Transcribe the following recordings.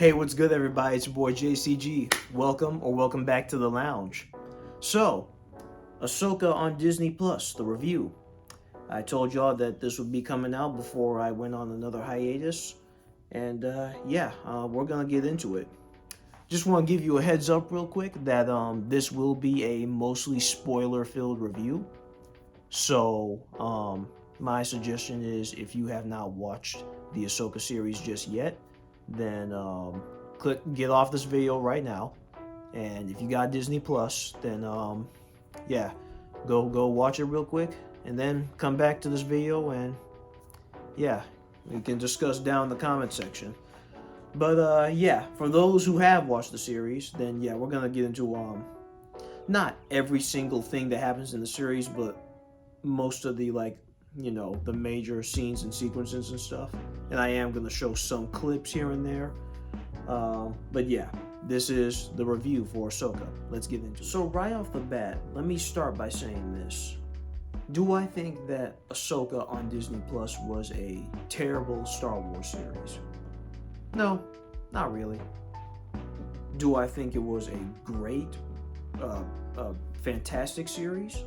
Hey, what's good, everybody? It's your boy JCG. Welcome back to the lounge. So, Ahsoka on Disney Plus, the review. I told y'all that this would be coming out before I went on another hiatus, and we're gonna get into it. Just want to give you a heads up, real quick, that this will be a mostly spoiler-filled review. So, my suggestion is if you have not watched the Ahsoka series just yet, then get off this video right now. And if you got Disney Plus, then go watch it real quick, and then come back to this video, and we can discuss down in the comment section. But for those who have watched the series, then we're gonna get into not every single thing that happens in the series, but most of the the major scenes and sequences and stuff. And I am going to show some clips here and there. But this is the review for Ahsoka. Let's get into it. So right off the bat, let me start by saying this. Do I think that Ahsoka on Disney Plus was a terrible Star Wars series? No, not really. Do I think it was a great, fantastic series?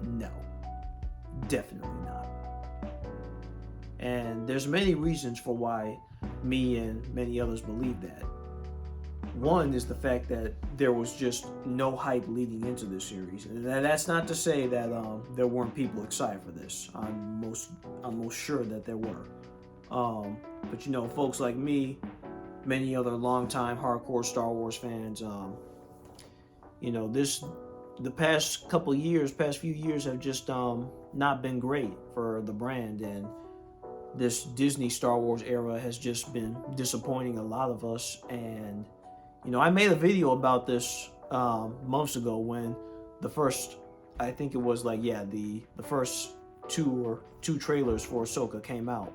No, definitely not. And there's many reasons for why me and many others believe that. One is the fact that there was just no hype leading into this series, and that's not to say that there weren't people excited for this. I'm most sure that there were. But folks like me, many other longtime hardcore Star Wars fans, the past few years have just not been great for the brand, and this Disney Star Wars era has just been disappointing a lot of us. And I made a video about this months ago when the first, I think it was the first two trailers for Ahsoka came out,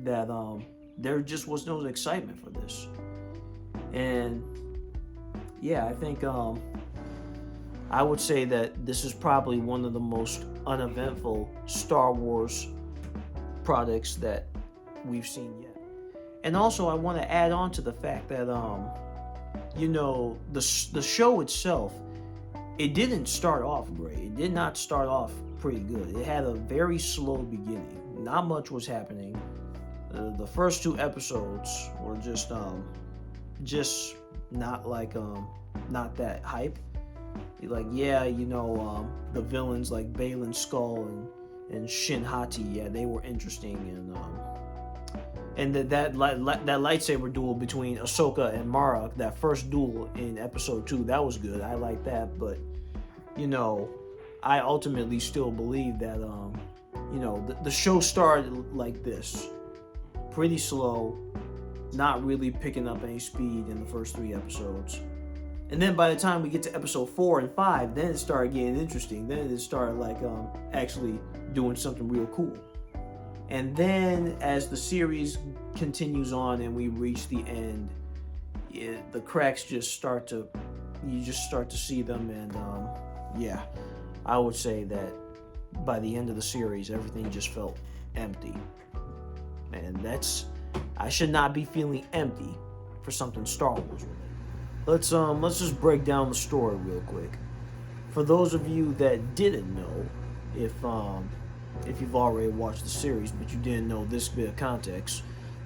that there just was no excitement for this. And I think I would say that this is probably one of the most uneventful Star Wars products that we've seen yet. And also, I want to add on to the fact that the show itself, it didn't start off great. It did not start off pretty good. It had a very slow beginning. Not much was happening. The first two episodes were just not not that hype. The villains like Baylan Skull and Shin Hati, they were interesting, and that lightsaber duel between Ahsoka and Mara, that first duel in episode 2, that was good. I like that, but I ultimately still believe that the show started like this, pretty slow, not really picking up any speed in the first 3 episodes. And then by the time we get to episode 4 and 5, then it started getting interesting. Then it started actually doing something real cool. And then as the series continues on and we reach the end, the cracks you just start to see them. And I would say that by the end of the series, everything just felt empty. And I should not be feeling empty for something Star Wars. Let's just break down the story real quick. For those of you that didn't know, if you've already watched the series but you didn't know this bit of context,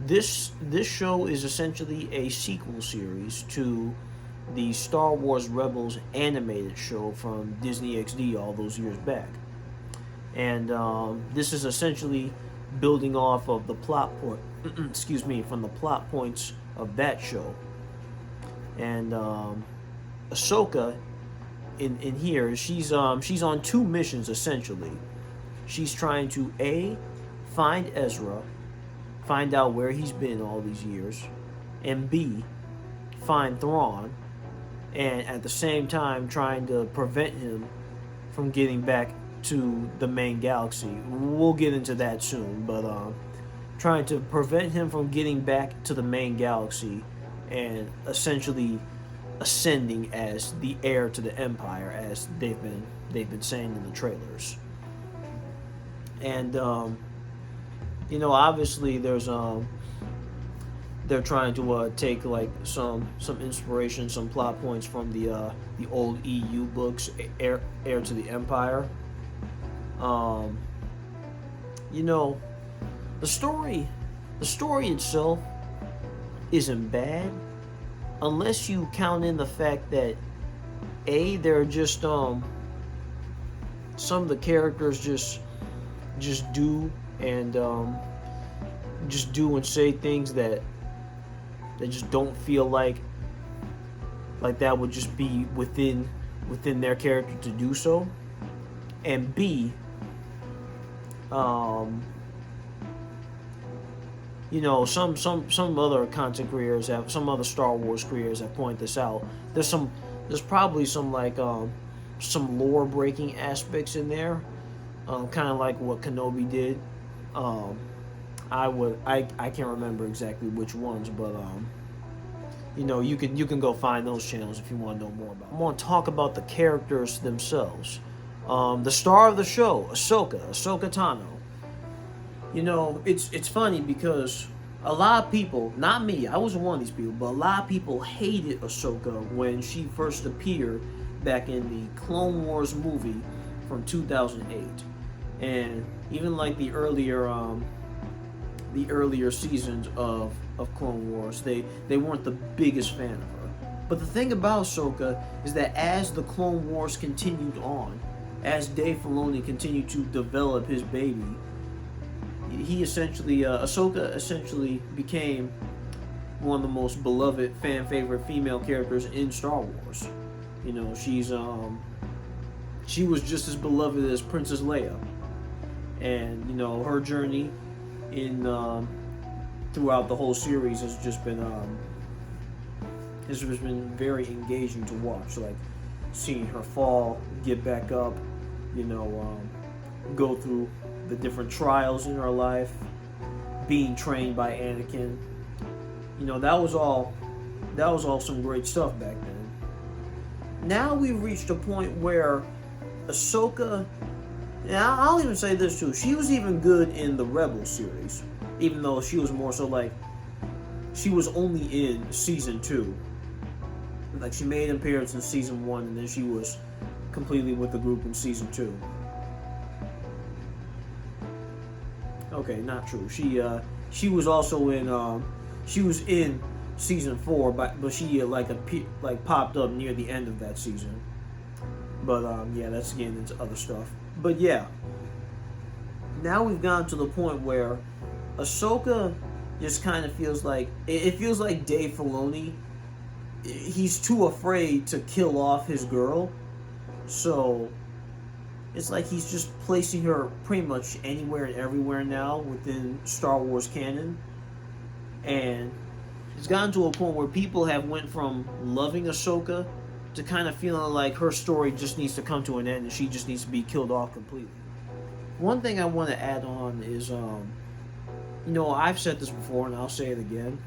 this show is essentially a sequel series to the Star Wars Rebels animated show from Disney XD all those years back. And this is essentially building off of the plot point from the plot points of that show. And Ahsoka in here, she's on 2 missions essentially. She's trying to A, find Ezra, find out where he's been all these years, and B, find Thrawn, and at the same time trying to prevent him from getting back to the main galaxy. We'll get into that soon, but trying to prevent him from getting back to the main galaxy and essentially ascending as the heir to the Empire, as they've been saying in the trailers. And obviously there's they're trying to take like some inspiration, some plot points from the old EU books, Heir to the Empire. Um, you know, the story, the story itself isn't bad, unless you count in the fact that there are just some of the characters just do and just do and say things that just don't feel like that would just be within their character to do so. And B, um, some other content creators have, some other Star Wars creators have pointed this out. There's probably some lore breaking aspects in there, kind of like what Kenobi did. Um, I can't remember exactly which ones, but you can go find those channels if you want to know more about. I want to talk about the characters themselves. The star of the show, Ahsoka Tano. It's funny because a lot of people, not me, I wasn't one of these people, but a lot of people hated Ahsoka when she first appeared back in the Clone Wars movie from 2008, and even like the earlier seasons of Clone Wars, they weren't the biggest fan of her. But the thing about Ahsoka is that as the Clone Wars continued on, as Dave Filoni continued to develop his baby, Ahsoka essentially became one of the most beloved fan favorite female characters in Star Wars. She was just as beloved as Princess Leia, and her journey in throughout the whole series has just been very engaging to watch. Like seeing her fall, get back up, go through the different trials in her life, being trained by Anakin. That was all some great stuff back then. Now we've reached a point where Ahsoka, and I'll even say this too, she was even good in the Rebel series, even though she was more so like, she was only in season 2. Like she made an appearance in season 1, and then she was completely with the group in season 2. Okay, not true. She was also in she was in season 4, but she popped up near the end of that season. But yeah, that's getting into other stuff. But yeah, now we've gotten to the point where Ahsoka just kind of feels like it feels like Dave Filoni, he's too afraid to kill off his girl, so it's like he's just placing her pretty much anywhere and everywhere now within Star Wars canon. And it's gotten to a point where people have went from loving Ahsoka to kind of feeling like her story just needs to come to an end and she just needs to be killed off completely. One thing I want to add on is, I've said this before and I'll say it again.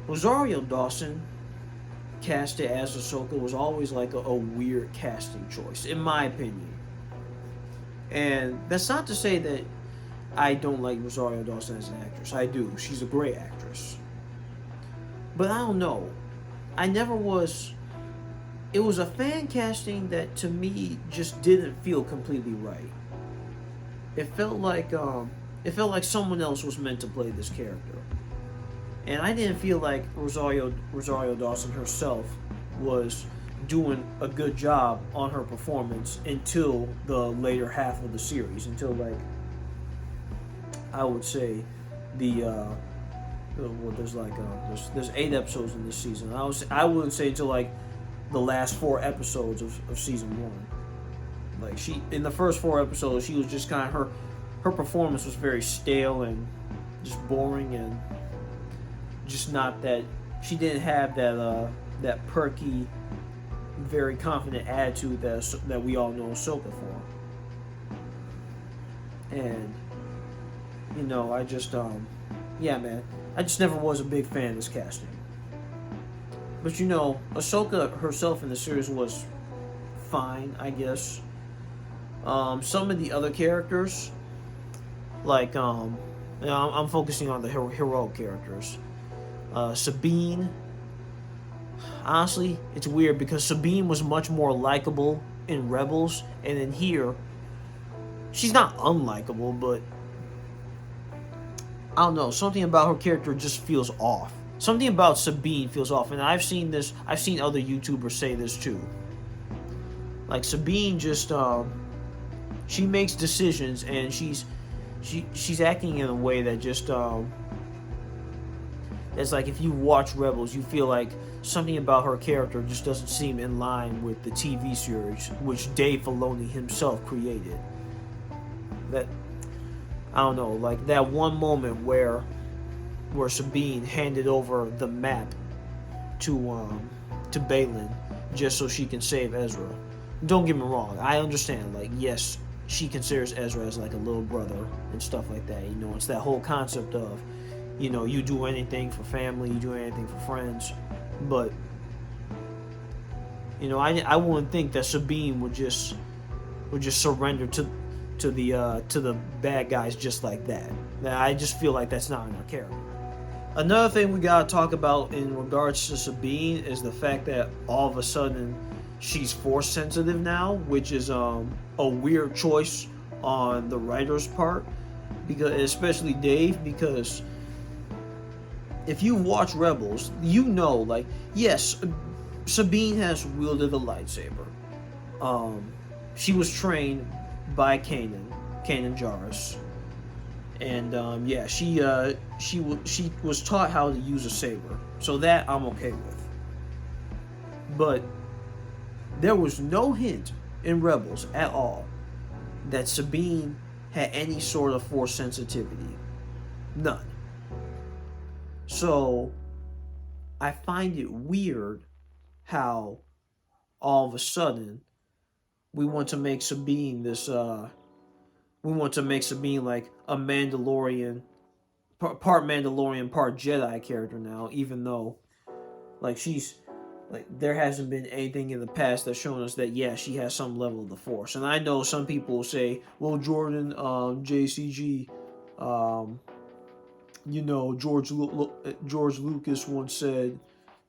Rosario Dawson, casted as Ahsoka, was always like a weird casting choice, in my opinion. And that's not to say that I don't like Rosario Dawson as an actress. I do. She's a great actress. But I don't know. I never was... It was a fan casting that to me just didn't feel completely right. It felt like someone else was meant to play this character. And I didn't feel like Rosario Dawson herself was doing a good job on her performance until the later half of the series, until I would say there's 8 episodes in this season. I wouldn't say until the last 4 episodes of season 1. Like she, in the first 4 episodes, she was just kind of her performance was very stale and just boring, and just not that, she didn't have that perky, very confident attitude that we all know Ahsoka for. And I just yeah, man, I just never was a big fan of this casting. But Ahsoka herself in the series was fine, I guess. Some of the other characters, I'm focusing on the heroic characters. Sabine, honestly, it's weird because Sabine was much more likable in Rebels, and in here, she's not unlikable, but I don't know, something about her character just feels off. Something about Sabine feels off, and I've seen this. I've seen other YouTubers say this too. Like Sabine just, she makes decisions, and she's acting in a way that just, it's like if you watch Rebels, you feel like something about her character just doesn't seem in line with the TV series, which Dave Filoni himself created. That, I don't know, like that one moment where Sabine handed over the map to Balin just so she can save Ezra. Don't get me wrong, I understand, like, yes, she considers Ezra as like a little brother and stuff like that. You know, it's that whole concept of, you know, you do anything for family, you do anything for friends. But, you know, I wouldn't think that Sabine would just surrender to the bad guys just like that. I just feel like that's not in her character. Another thing we gotta talk about in regards to Sabine is the fact that all of a sudden she's force sensitive now, which is a weird choice on the writer's part, because especially Dave, because if you watch Rebels, you know, like, yes, Sabine has wielded a lightsaber. She was trained by Kanan Jarrus, and yeah, she was taught how to use a saber, so that I'm okay with. But there was no hint in Rebels at all that Sabine had any sort of force sensitivity, none. So I find it weird how all of a sudden we want to make Sabine this we want to make Sabine like a Mandalorian, part Mandalorian, part Jedi character now, even though like she's like there hasn't been anything in the past that's shown us that yeah, she has some level of the Force. And I know some people say, well, Jordan, JCG, you know, George Lucas once said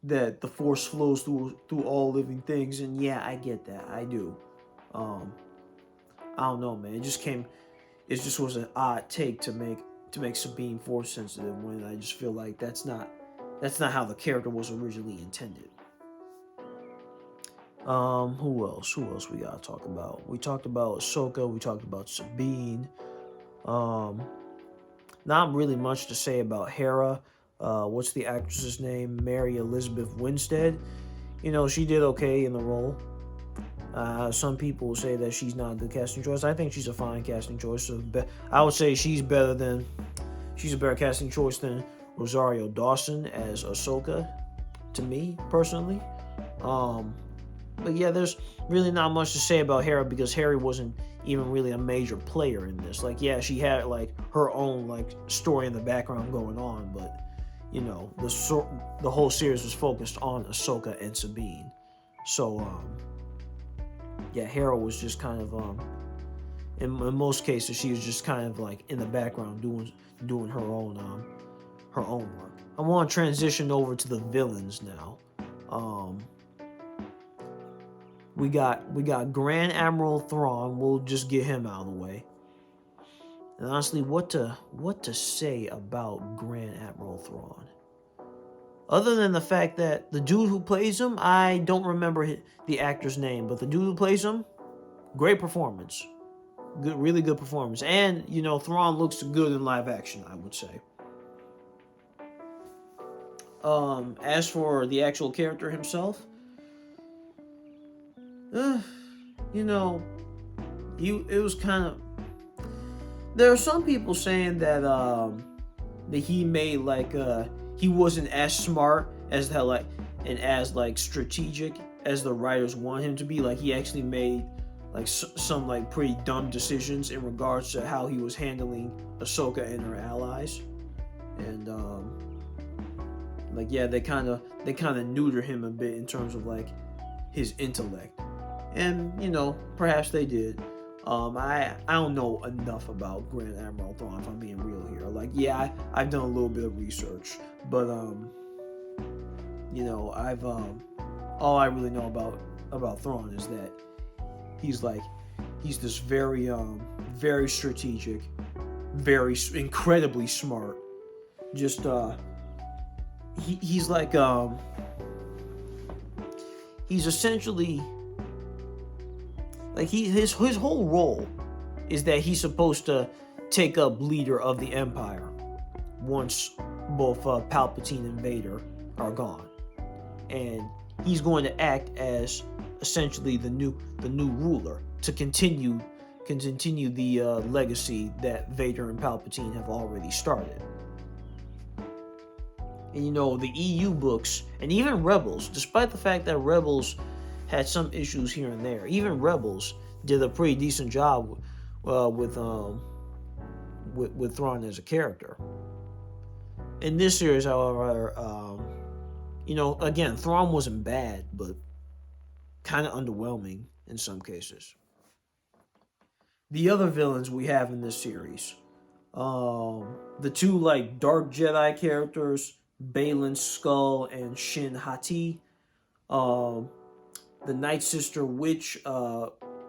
that the Force flows through all living things, and yeah, I get that, I do. Um, I don't know, man. It just was an odd take to make Sabine Force sensitive when I just feel like that's not how the character was originally intended. Who else? Who else we gotta talk about? We talked about Ahsoka. We talked about Sabine. Um, Not really much to say about Hera. What's the actress's name? Mary Elizabeth Winstead. You know, she did okay in the role. Some people say that she's not a good casting choice. I think she's a fine casting choice. So I would say she's a better casting choice than Rosario Dawson as Ahsoka, to me personally. But yeah, there's really not much to say about Hera because Hera wasn't even really a major player in this. Like, yeah, she had like her own like story in the background going on, but you know, the whole series was focused on Ahsoka and Sabine. So yeah, Hera was just kind of in most cases she was just kind of like in the background doing her own work. I want to transition over to the villains now. We got Grand Admiral Thrawn. We'll just get him out of the way. And honestly, what to say about Grand Admiral Thrawn? Other than the fact that the dude who plays him, I don't remember the actor's name, but the dude who plays him, great performance. Good, really good performance. And, you know, Thrawn looks good in live action, I would say. As for the actual character himself, you know, it was kind of. There are some people saying that he made like he wasn't as smart as that like and as like strategic as the writers want him to be. Like he actually made like some like pretty dumb decisions in regards to how he was handling Ahsoka and her allies, and like yeah, they kind of neuter him a bit in terms of like his intellect. And you know, perhaps they did. I don't know enough about Grand Admiral Thrawn if I'm being real here. Like, yeah, I've done a little bit of research, but You know, I've all I really know about Thrawn is that he's like he's this very strategic, very incredibly smart. Just he's like he's essentially like his whole role is that he's supposed to take up leader of the Empire once both Palpatine and Vader are gone, and he's going to act as essentially the new ruler to continue the legacy that Vader and Palpatine have already started. And you know, the EU books and even Rebels, despite the fact that Rebels had some issues here and there, even Rebels did a pretty decent job with Thrawn as a character. In this series, however, you know, again, Thrawn wasn't bad, but kind of underwhelming in some cases. The other villains we have in this series, the two like Dark Jedi characters, Baylan Skull and Shin Hati, the Night Sister Witch,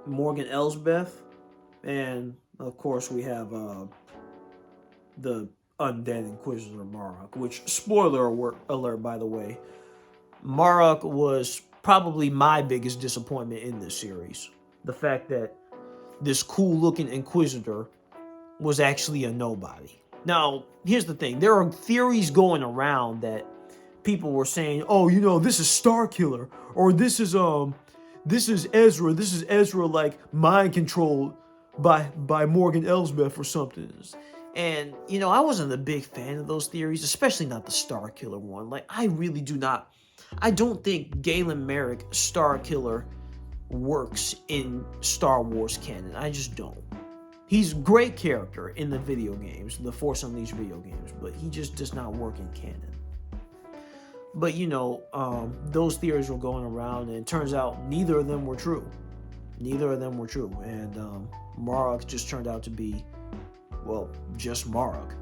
Morgan Elsbeth, and of course we have the Undead Inquisitor Marok, which, spoiler alert by the way, Marok was probably my biggest disappointment in this series. The fact that this cool looking Inquisitor was actually a nobody. Now, here's the thing. There are theories going around that people were saying, oh, you know, this is Starkiller, or this is Ezra. This is Ezra like mind controlled by Morgan Elsbeth or something. And, you know, I wasn't a big fan of those theories, especially not the Starkiller one. Like, I don't think Galen Merrick Starkiller works in Star Wars canon. I just don't. He's a great character in the video games, the Force Unleashed video games, but he just does not work in canon. But, you know, those theories were going around, and it turns out neither of them were true. Neither of them were true. And Marok just turned out to be, well, just Marok.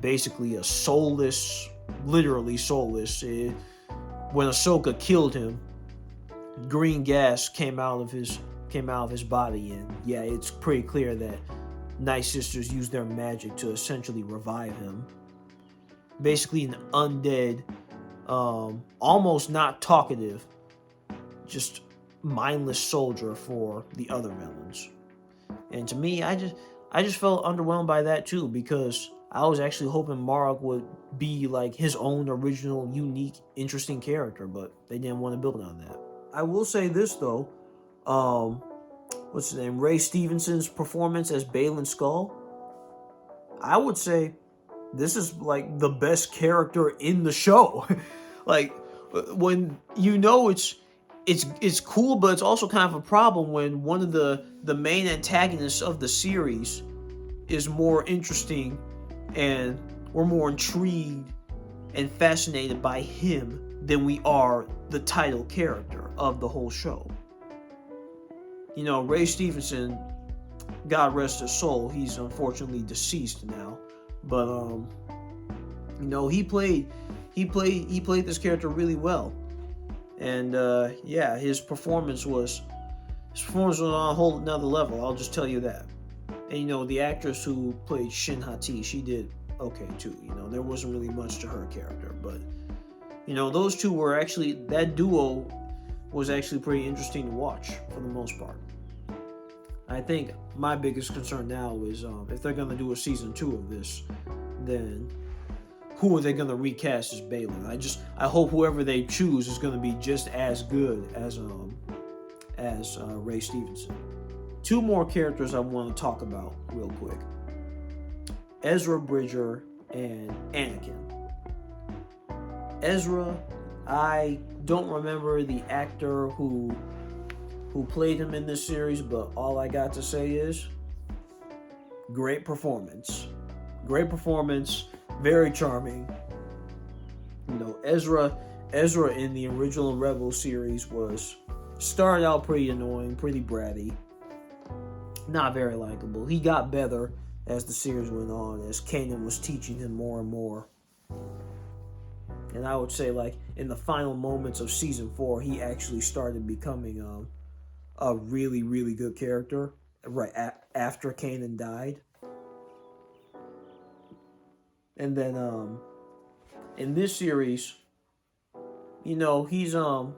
Basically a soulless, literally soulless. When Ahsoka killed him, green gas came out of his body, and yeah, it's pretty clear that Night Sisters used their magic to essentially revive him. Basically an undead, almost not talkative, just mindless soldier for the other villains. And to me, I just felt underwhelmed by that too, because I was actually hoping Marok would be like his own original, unique, interesting character, but they didn't want to build on that. I will say this though, what's his name? Ray Stevenson's performance as Baylan Skull. I would say this is like the best character in the show. Like, when you know it's cool, but it's also kind of a problem when one of the main antagonists of the series is more interesting, and we're more intrigued and fascinated by him than we are the title character of the whole show. You know, Ray Stevenson, God rest his soul, he's unfortunately deceased now, but you know, he played this character really well. And yeah, his performance was on a whole another level, I'll just tell you that. And you know, the actress who played Shin Hati, she did okay too. You know, there wasn't really much to her character, but you know, those two were actually, that duo was actually pretty interesting to watch for the most part. I think my biggest concern now is if they're gonna do a season 2 of this, then who are they gonna recast as Baylan? I hope whoever they choose is gonna be just as good as Ray Stevenson. 2 more characters I want to talk about real quick: Ezra Bridger and Anakin. Ezra, I don't remember the actor who played him in this series, but all I got to say is great performance. Great performance, very charming. You know, Ezra in the original Rebel series started out pretty annoying, pretty bratty, not very likable. He got better as the series went on, as Kanan was teaching him more and more. And I would say, like, in the final moments of season 4, he actually started becoming a really, really good character right after Kanan died. And then in this series, you know, he's more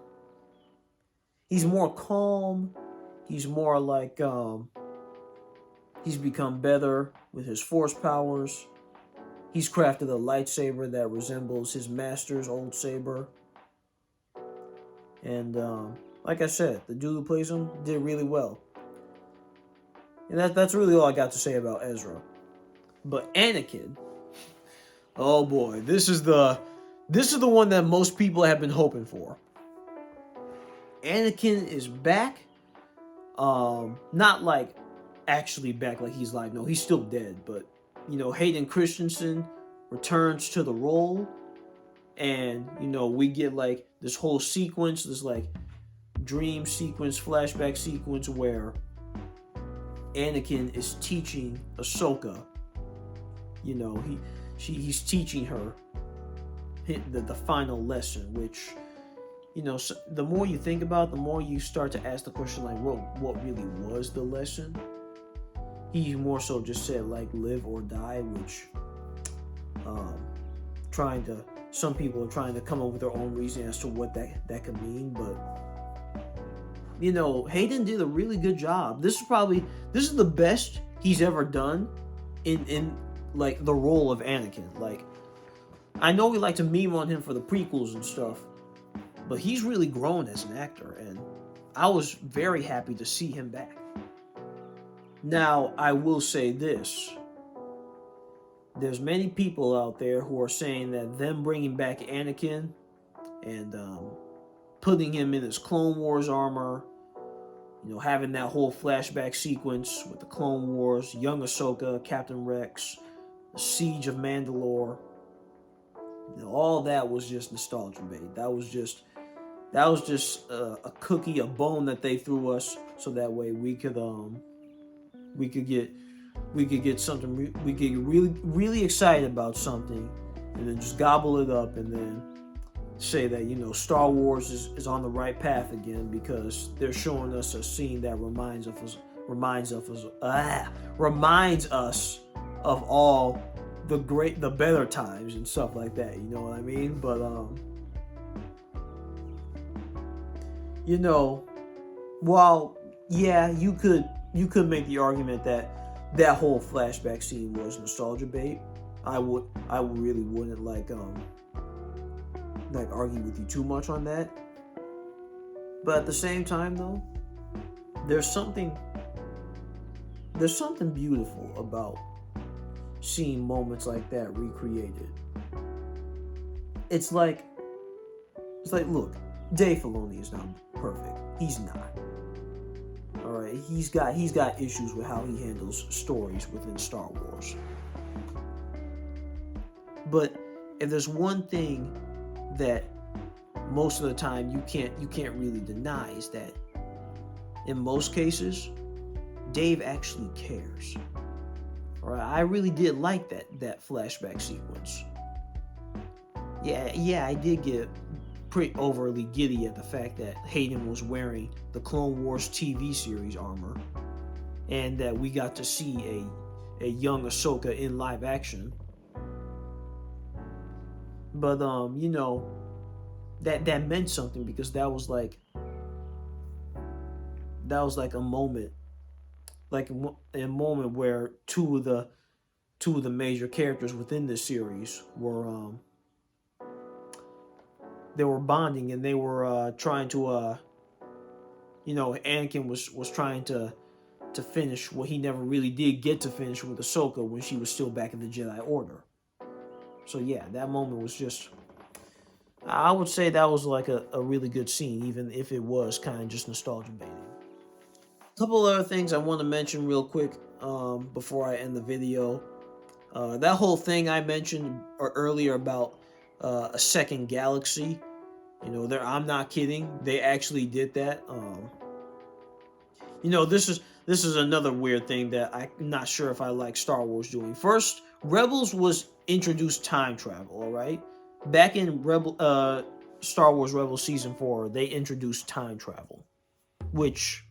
calm. He's more like he's become better with his force powers. He's crafted a lightsaber that resembles his master's old saber. And like I said, the dude who plays him did really well. And that's really all I got to say about Ezra. But Anakin, oh boy, this is the one that most people have been hoping for. Anakin is back. Not like actually back like he's alive. No, he's still dead. But you know, Hayden Christensen returns to the role, and you know, we get like this whole sequence, this like dream sequence, flashback sequence where Anakin is teaching Ahsoka. You know, he's teaching her the final lesson, which, you know, so the more you think about it, the more you start to ask the question, like, what really was the lesson? He more so just said, like, live or die, which some people are trying to come up with their own reason as to what that could mean. But you know, Hayden did a really good job. This is the best he's ever done in like the role of Anakin. Like, I know we like to meme on him for the prequels and stuff, but he's really grown as an actor, and I was very happy to see him back. Now, I will say this. There's many people out there who are saying that them bringing back Anakin and putting him in his Clone Wars armor, you know, having that whole flashback sequence with the Clone Wars, young Ahsoka, Captain Rex, the Siege of Mandalore, you know, all that was just nostalgia bait. That was just a cookie, a bone that they threw us, so that way we could get something. We get really excited about something, and then just gobble it up, and then say that, you know, Star Wars is on the right path again, because they're showing us a scene that reminds us of all the better times and stuff like that. You know what I mean? But you know, while yeah, you could make the argument that whole flashback scene was nostalgia bait. I really wouldn't like argue with you too much on that. But at the same time, though, there's something beautiful about seeing moments like that recreated. It's like, look, Dave Filoni is not perfect. He's not. All right, he's got issues with how he handles stories within Star Wars. But if there's one thing that most of the time you can't really deny, is that in most cases Dave actually cares. All right, I really did like that flashback sequence. Yeah, I did get pretty overly giddy at the fact that Hayden was wearing the Clone Wars TV series armor, and that we got to see a young Ahsoka in live action. But you know, that meant something, because that was like a moment, like a moment where two of the major characters within this series were they were bonding, and they were trying to you know, Anakin was trying to finish what he never really did get to finish with Ahsoka when she was still back in the Jedi Order. So yeah, that moment was just, I would say that was like a really good scene, even if it was kind of just nostalgia baiting. A couple other things I want to mention real quick before I end the video. That whole thing I mentioned earlier about a second galaxy, you know, I'm not kidding. They actually did that. You know, this is another weird thing that I'm not sure if I like Star Wars doing. First, Rebels was introduced time travel, all right? back in Star Wars Rebels Season 4, they introduced time travel, which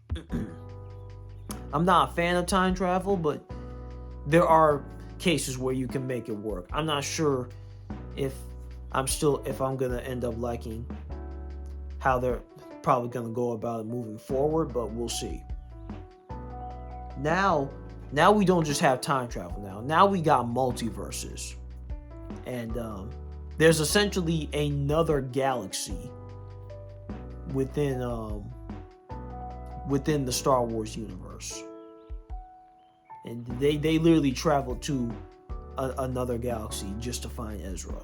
I'm not a fan of time travel, but there are cases where you can make it work. I'm not sure if I'm gonna end up liking how they're probably gonna go about it moving forward, but we'll see. Now, we don't just have time travel. Now we got multiverses, and there's essentially another galaxy within the Star Wars universe, and they literally travel to another galaxy just to find Ezra,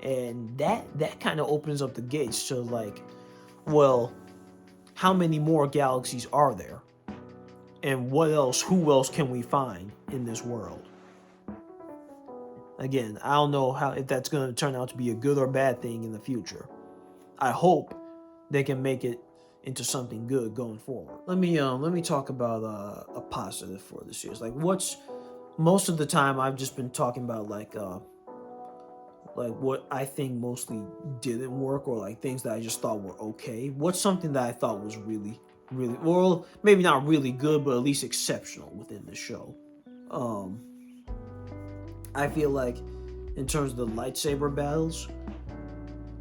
and that kind of opens up the gates to like, well, how many more galaxies are there, and who else can we find in this world? Again, I don't know if that's going to turn out to be a good or bad thing in the future. I hope they can make it into something good going forward. Let me talk about a positive for this series. Like, most of the time I've just been talking about like what I think mostly didn't work, or like things that I just thought were okay. What's something that I thought was really, well, maybe not really good, but at least exceptional within the show? I feel like in terms of the lightsaber battles,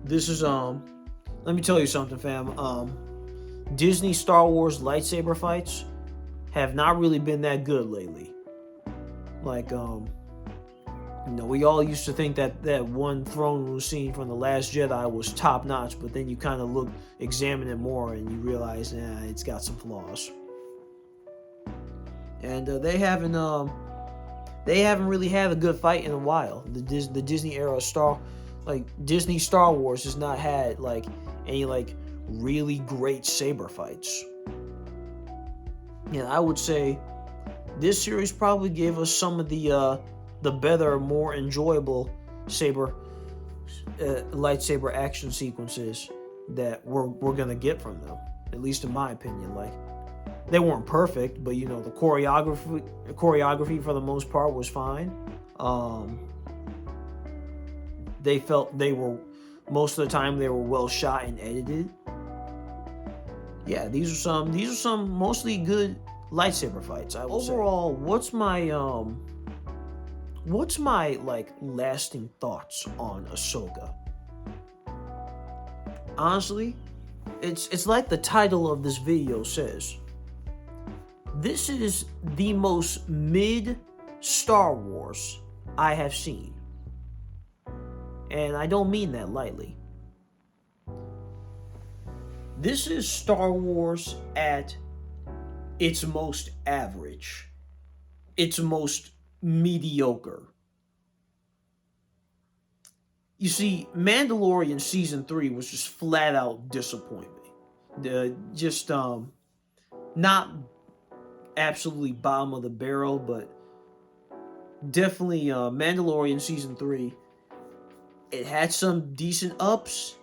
this is let me tell you something, fam. Disney Star Wars lightsaber fights have not really been that good lately. Like, we all used to think that one throne room scene from The Last Jedi was top notch, but then you kind of examine it more, and you realize, it's got some flaws. And they haven't really had a good fight in a while. The Disney era Disney Star Wars has not had like any like really great saber fights. I would say this series probably gave us some of the better, more enjoyable lightsaber action sequences that we're gonna get from them. At least in my opinion. Like, they weren't perfect, but the choreography for the most part was fine. They were most of the time they were well shot and edited. Yeah, these are some mostly good lightsaber fights. Overall, what's my like lasting thoughts on Ahsoka? Honestly, it's like the title of this video says. This is the most mid Star Wars I have seen. And I don't mean that lightly. This is Star Wars at its most average, its most mediocre. You see, Mandalorian Season 3 was just flat out disappointment. Not absolutely bottom of the barrel, but definitely Mandalorian Season 3. It had some decent ups,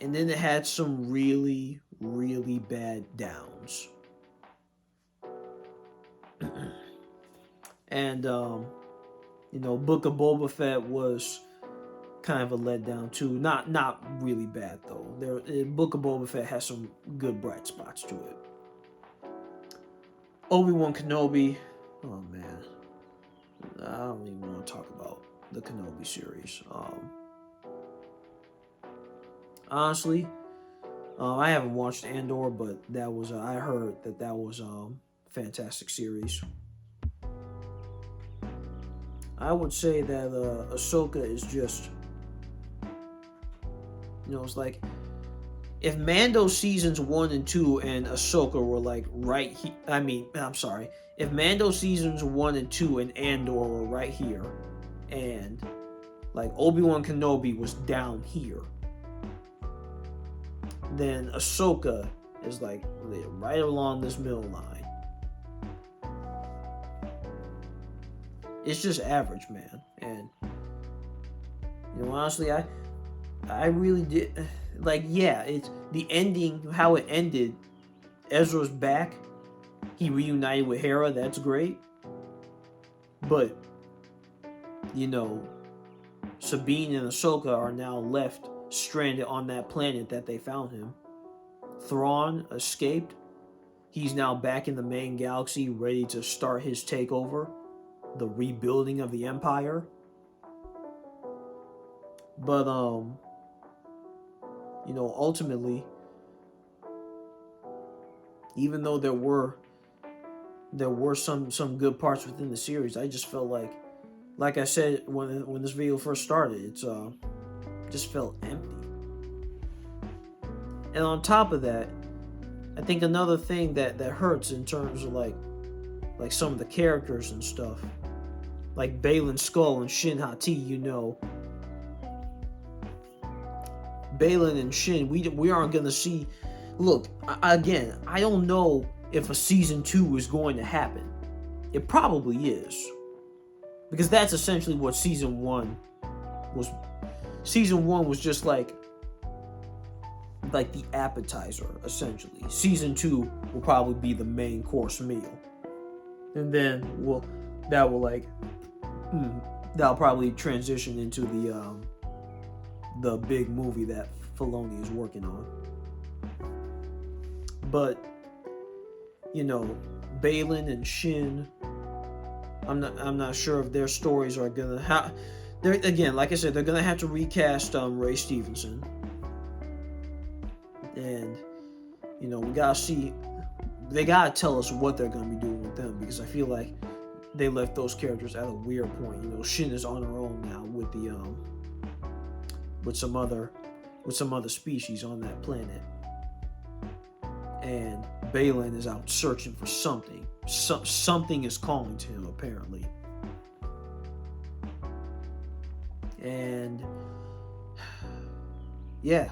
and then it had some really, really bad downs. And Book of Boba Fett was kind of a letdown too. Not really bad though. Book of Boba Fett has some good bright spots to it. Obi-Wan Kenobi, oh man, I don't even want to talk about the Kenobi series. Honestly, I haven't watched Andor, but I heard that was fantastic series. I would say that Ahsoka is just, it's like if Mando seasons 1 and 2 and Ahsoka were like right here. If Mando seasons 1 and 2 and Andor were right here, and like Obi-Wan Kenobi was down here, then Ahsoka is like right along this middle line. It's just average, man. And honestly, I really did it's the ending, how it ended. Ezra's back. He reunited with Hera. That's great. But Sabine and Ahsoka are now left stranded on that planet that they found him. Thrawn escaped. He's now back in the main galaxy, ready to start his takeover, the rebuilding of the Empire. But ultimately, even though there were some good parts within the series, I just felt like I said when this video first started, it's just felt empty. And on top of that, I think another thing that hurts in terms of like some of the characters and stuff, like Baylan Skoll and Shin Hati, Baylan and Shin, we aren't gonna see. Look, again, I don't know if a season 2 is going to happen. It probably is, because that's essentially what season 1 was. Season 1 was just like the appetizer, essentially. Season 2 will probably be the main course meal, and then that'll probably transition into the big movie that Filoni is working on. But Baylan and Shin, I'm not sure if their stories are gonna they're, again, like I said, they're gonna have to recast Ray Stevenson. And we gotta see, they gotta tell us what they're gonna be doing with them, because I feel like they left those characters at a weird point. Shin is on her own now with the with some other species on that planet, and Baylan is out searching for something. Something is calling to him, apparently. And yeah,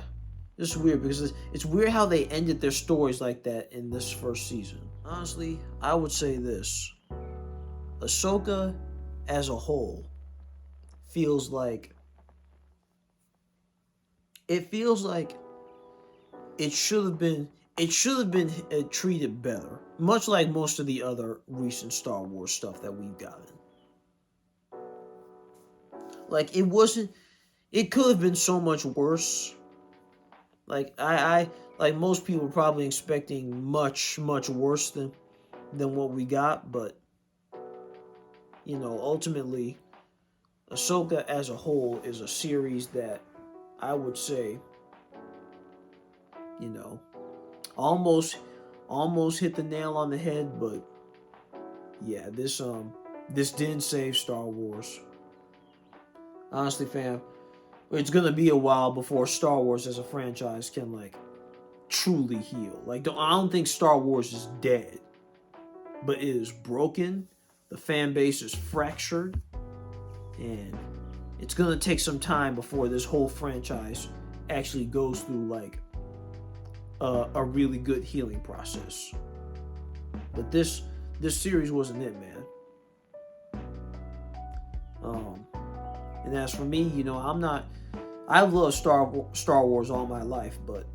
this is weird, because it's weird how they ended their stories like that in this first season. Honestly, I would say this: Ahsoka as a whole feels like it should have been treated better, much like most of the other recent Star Wars stuff that we've gotten. Like, it could have been so much worse. Like, I like most people were probably expecting much worse than what we got, but ultimately, Ahsoka as a whole is a series that I would say, almost hit the nail on the head. But yeah, this didn't save Star Wars. Honestly, fam, it's gonna be a while before Star Wars as a franchise can truly heal. I don't think Star Wars is dead, but it is broken. The fan base is fractured, and it's gonna take some time before this whole franchise actually goes through a really good healing process. But this series wasn't it, man. And as for me, I love Star Wars all my life, but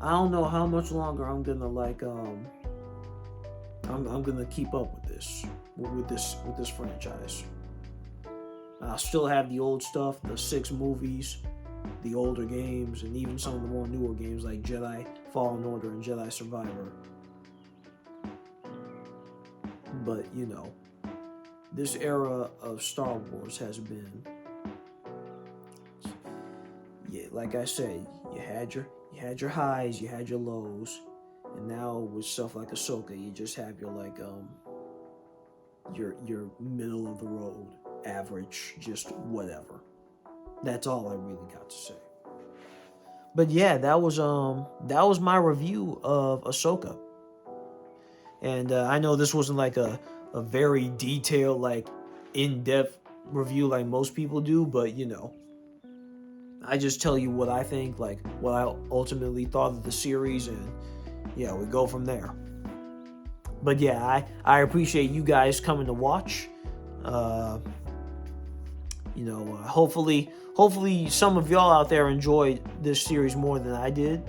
I don't know how much longer I'm gonna I'm gonna keep up with this franchise. I'll still have the old stuff, the 6 movies, the older games, and even some of the more newer games like Jedi Fallen Order and Jedi Survivor. But this era of Star Wars has been, like I said, you had your highs, you had your lows, and now with stuff like Ahsoka, you just have your middle of the road, average, just whatever. That's all I really got to say. But yeah, that was my review of Ahsoka. And I know this wasn't a very detailed, in-depth review like most people do, but I just tell you what I think, what I ultimately thought of the series, and yeah, we go from there. But yeah, I appreciate you guys coming to watch. Hopefully some of y'all out there enjoyed this series more than I did.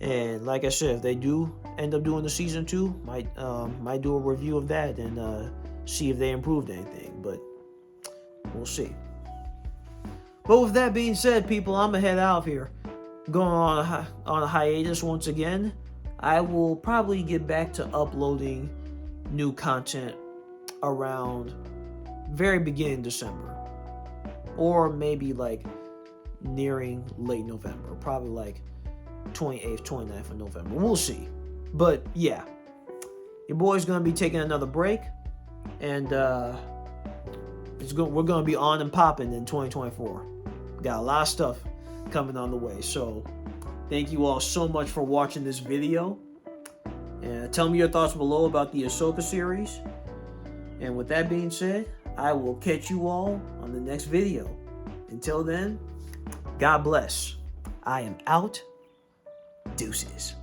And like I said, if they do end up doing the season 2, might do a review of that and see if they improved anything. But We'll see. But with that being said, people, I'm gonna head out of here. Going on a hiatus once again. I will probably get back to uploading new content around very beginning December, or maybe like nearing late November, probably like 28th, 29th of November. We'll see. But yeah, your boy's gonna be taking another break, and we're gonna be on and popping in 2024. Got a lot of stuff coming on the way. So thank you all so much for watching this video, and tell me your thoughts below about the Ahsoka series. And with that being said, I will catch you all on the next video. Until then, God bless. I am out. Deuces.